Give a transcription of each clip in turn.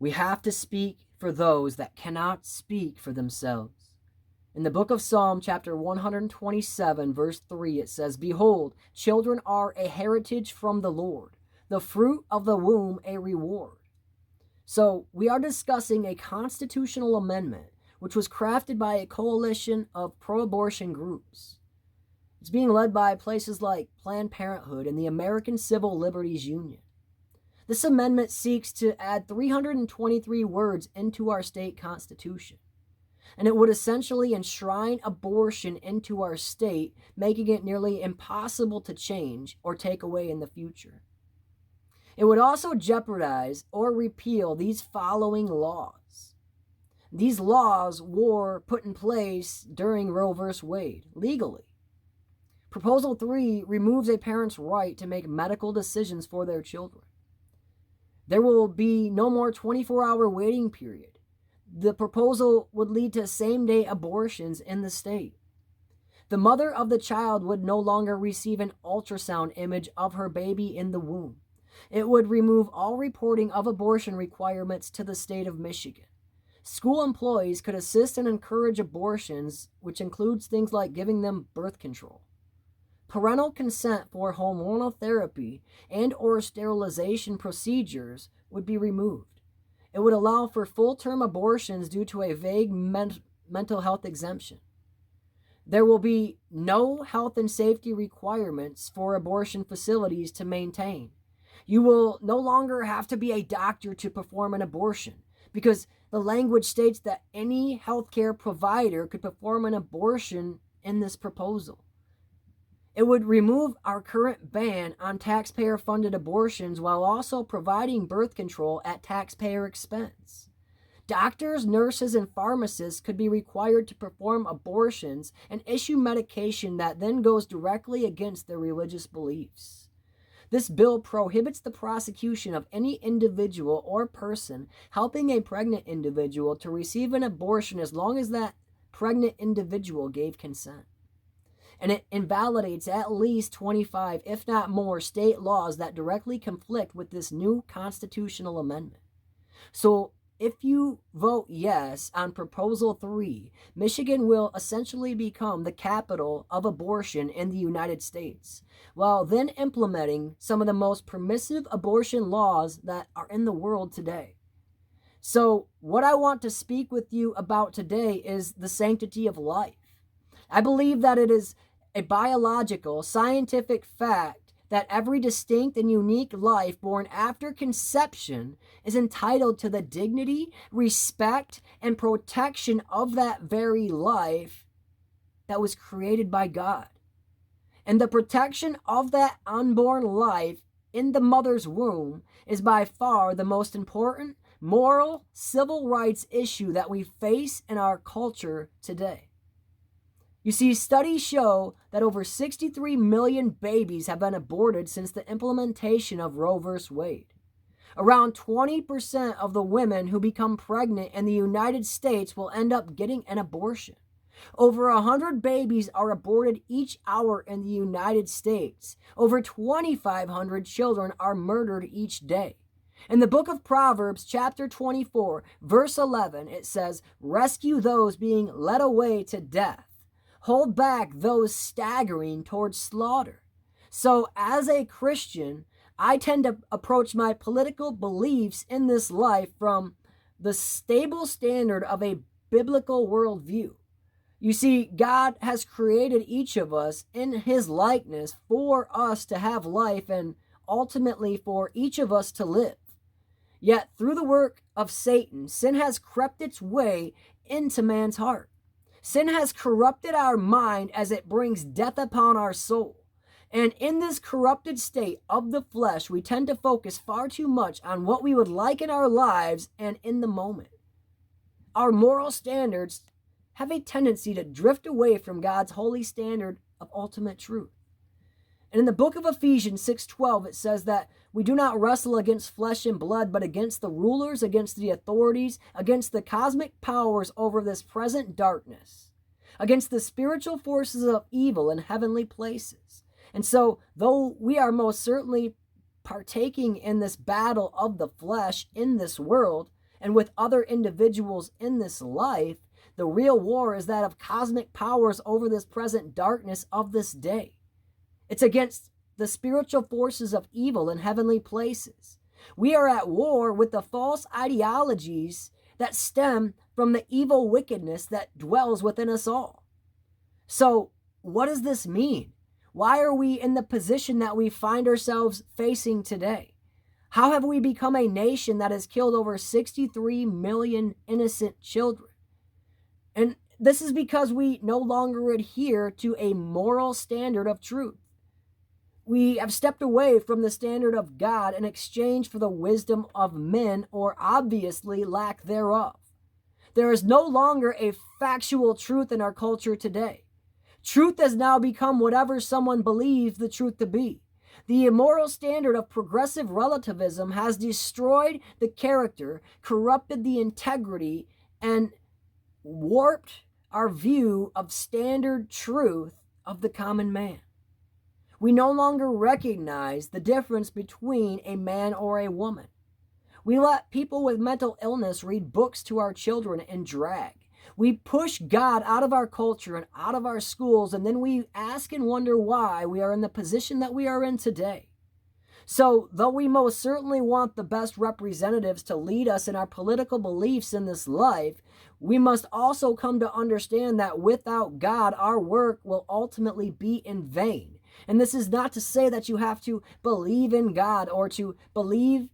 We have to speak for those that cannot speak for themselves. In the book of Psalm, chapter 127, verse 3, it says, "Behold, children are a heritage from the Lord, the fruit of the womb a reward." So, we are discussing a constitutional amendment which was crafted by a coalition of pro abortion groups. It's being led by places like Planned Parenthood and the American Civil Liberties Union. This amendment seeks to add 323 words into our state constitution, and it would essentially enshrine abortion into our state, making it nearly impossible to change or take away in the future. It would also jeopardize or repeal these following laws. These laws were put in place during Roe v. Wade legally. Proposal 3 removes a parent's right to make medical decisions for their children. There will be no more 24-hour waiting period. The proposal would lead to same-day abortions in the state. The mother of the child would no longer receive an ultrasound image of her baby in the womb. It would remove all reporting of abortion requirements to the state of Michigan. School employees could assist and encourage abortions, which includes things like giving them birth control. Parental consent for hormonal therapy and or sterilization procedures would be removed. It would allow for full-term abortions due to a vague mental health exemption. There will be no health and safety requirements for abortion facilities to maintain. You will no longer have to be a doctor to perform an abortion, because the language states that any healthcare provider could perform an abortion in this proposal. It would remove our current ban on taxpayer-funded abortions while also providing birth control at taxpayer expense. Doctors, nurses, and pharmacists could be required to perform abortions and issue medication that then goes directly against their religious beliefs. This bill prohibits the prosecution of any individual or person helping a pregnant individual to receive an abortion as long as that pregnant individual gave consent. And it invalidates at least 25, if not more, state laws that directly conflict with this new constitutional amendment. So, if you vote yes on Proposal 3, Michigan will essentially become the capital of abortion in the United States, while then implementing some of the most permissive abortion laws that are in the world today. So, what I want to speak with you about today is the sanctity of life. I believe that it is a biological, scientific fact that every distinct and unique life born after conception is entitled to the dignity, respect, and protection of that very life that was created by God. And the protection of that unborn life in the mother's womb is by far the most important moral, civil rights issue that we face in our culture today. You see, studies show that over 63 million babies have been aborted since the implementation of Roe v. Wade. Around 20% of the women who become pregnant in the United States will end up getting an abortion. Over 100 babies are aborted each hour in the United States. Over 2,500 children are murdered each day. In the book of Proverbs, chapter 24, verse 11, it says, "Rescue those being led away to death. Hold back those staggering towards slaughter." So as a Christian, I tend to approach my political beliefs in this life from the stable standard of a biblical worldview. You see, God has created each of us in His likeness for us to have life and ultimately for each of us to live. Yet through the work of Satan, sin has crept its way into man's heart. Sin has corrupted our mind as it brings death upon our soul. And in this corrupted state of the flesh, we tend to focus far too much on what we would like in our lives and in the moment. Our moral standards have a tendency to drift away from God's holy standard of ultimate truth. And in the book of Ephesians 6:12, it says that we do not wrestle against flesh and blood, but against the rulers, against the authorities, against the cosmic powers over this present darkness, against the spiritual forces of evil in heavenly places. And so, though we are most certainly partaking in this battle of the flesh in this world, and with other individuals in this life, the real war is that of cosmic powers over this present darkness of this day. It's against the spiritual forces of evil in heavenly places. We are at war with the false ideologies that stem from the evil wickedness that dwells within us all. So, what does this mean? Why are we in the position that we find ourselves facing today? How have we become a nation that has killed over 63 million innocent children? And this is because we no longer adhere to a moral standard of truth. We have stepped away from the standard of God in exchange for the wisdom of men, or obviously lack thereof. There is no longer a factual truth in our culture today. Truth has now become whatever someone believes the truth to be. The immoral standard of progressive relativism has destroyed the character, corrupted the integrity, and warped our view of standard truth of the common man. We no longer recognize the difference between a man or a woman. We let people with mental illness read books to our children in drag. We push God out of our culture and out of our schools, and then we ask and wonder why we are in the position that we are in today. So, though we most certainly want the best representatives to lead us in our political beliefs in this life, we must also come to understand that without God, our work will ultimately be in vain. And this is not to say that you have to believe in God or to believe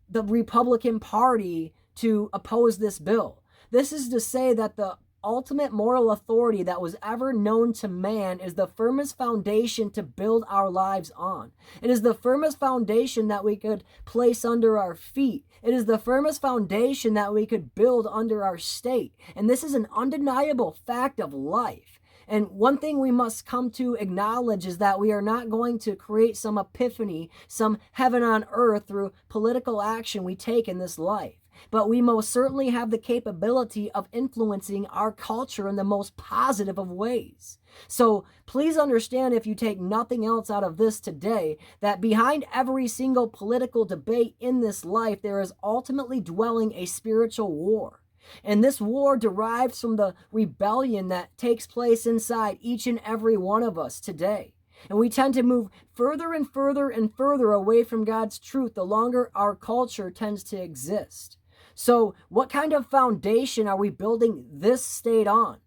the Republican Party to oppose this bill. This is to say that the ultimate moral authority that was ever known to man is the firmest foundation to build our lives on. It is the firmest foundation that we could place under our feet. It is the firmest foundation that we could build under our state. And this is an undeniable fact of life. And one thing we must come to acknowledge is that we are not going to create some epiphany, some heaven on earth through political action we take in this life. But we most certainly have the capability of influencing our culture in the most positive of ways. So please understand, if you take nothing else out of this today, that behind every single political debate in this life, there is ultimately dwelling a spiritual war. And this war derives from the rebellion that takes place inside each and every one of us today. And we tend to move further and further and further away from God's truth the longer our culture tends to exist. So what kind of foundation are we building this state on?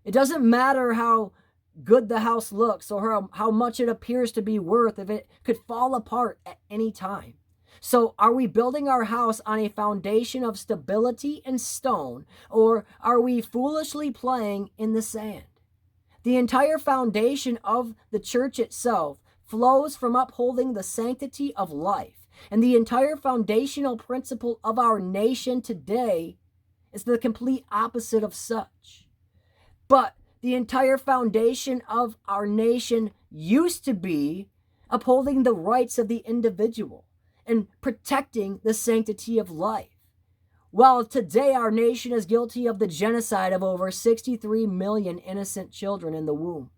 It doesn't matter how good the house looks or how much it appears to be worth if it could fall apart at any time. So are we building our house on a foundation of stability and stone, or are we foolishly playing in the sand? The entire foundation of the church itself flows from upholding the sanctity of life, and the entire foundational principle of our nation today is the complete opposite of such. But the entire foundation of our nation used to be upholding the rights of the individual and protecting the sanctity of life. Well, today our nation is guilty of the genocide of over 63 million innocent children in the womb.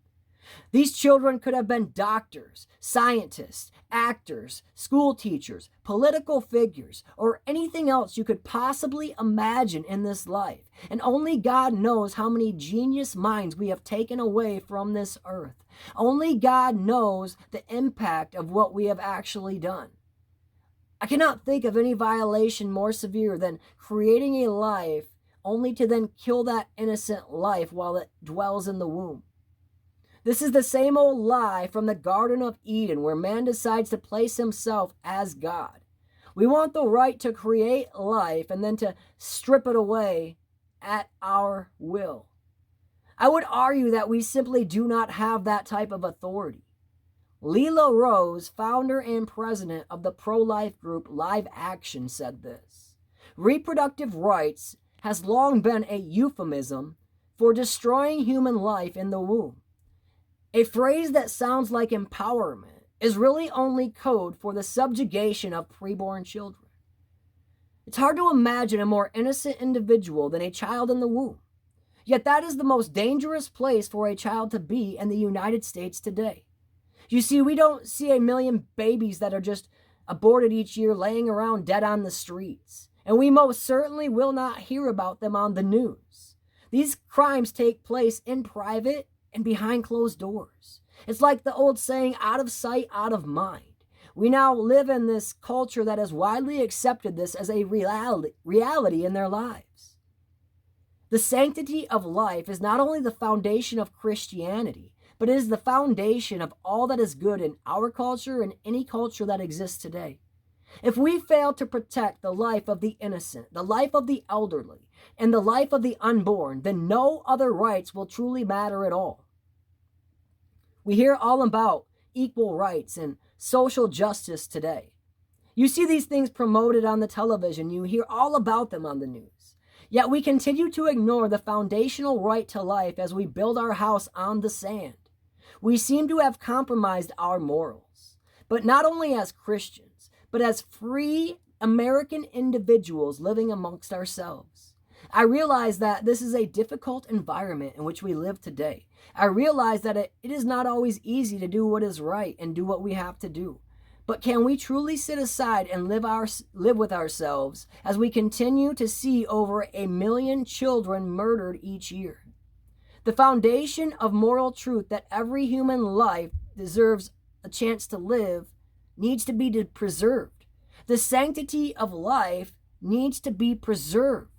These children could have been doctors, scientists, actors, school teachers, political figures, or anything else you could possibly imagine in this life. And only God knows how many genius minds we have taken away from this earth. Only God knows the impact of what we have actually done. I cannot think of any violation more severe than creating a life only to then kill that innocent life while it dwells in the womb. This is the same old lie from the Garden of Eden, where man decides to place himself as God. We want the right to create life and then to strip it away at our will. I would argue that we simply do not have that type of authority. Lela Rose, founder and president of the pro-life group Live Action, said this: "Reproductive rights has long been a euphemism for destroying human life in the womb. A phrase that sounds like empowerment is really only code for the subjugation of preborn children. It's hard to imagine a more innocent individual than a child in the womb. Yet that is the most dangerous place for a child to be in the United States today. You see, we don't see a million babies that are just aborted each year laying around dead on the streets. and we most certainly will not hear about them on the news. These crimes take place in private and behind closed doors. It's like the old saying, out of sight, out of mind. We now live in this culture that has widely accepted this as a reality in their lives. The sanctity of life is not only the foundation of Christianity, but it is the foundation of all that is good in our culture and any culture that exists today. If we fail to protect the life of the innocent, the life of the elderly, and the life of the unborn, then no other rights will truly matter at all. We hear all about equal rights and social justice today. You see these things promoted on the television. You hear all about them on the news. Yet we continue to ignore the foundational right to life as we build our house on the sand. We seem to have compromised our morals, but not only as Christians, but as free American individuals living amongst ourselves. I realize that this is a difficult environment in which we live today. I realize that it is not always easy to do what is right and do what we have to do. But can we truly sit aside and live with ourselves as we continue to see over 1 million children murdered each year? The foundation of moral truth that every human life deserves a chance to live needs to be preserved. The sanctity of life needs to be preserved.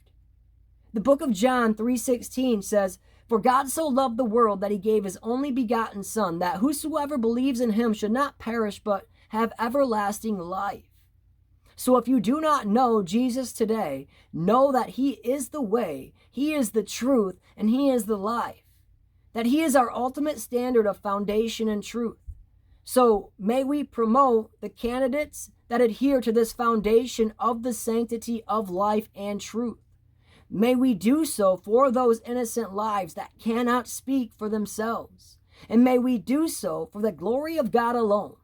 The book of John 3:16 says, "For God so loved the world that he gave his only begotten Son, that whosoever believes in him should not perish but have everlasting life." So if you do not know Jesus today, know that he is the way, he is the truth, and he is the life. That he is our ultimate standard of foundation and truth. So may we promote the candidates that adhere to this foundation of the sanctity of life and truth. May we do so for those innocent lives that cannot speak for themselves. And may we do so for the glory of God alone.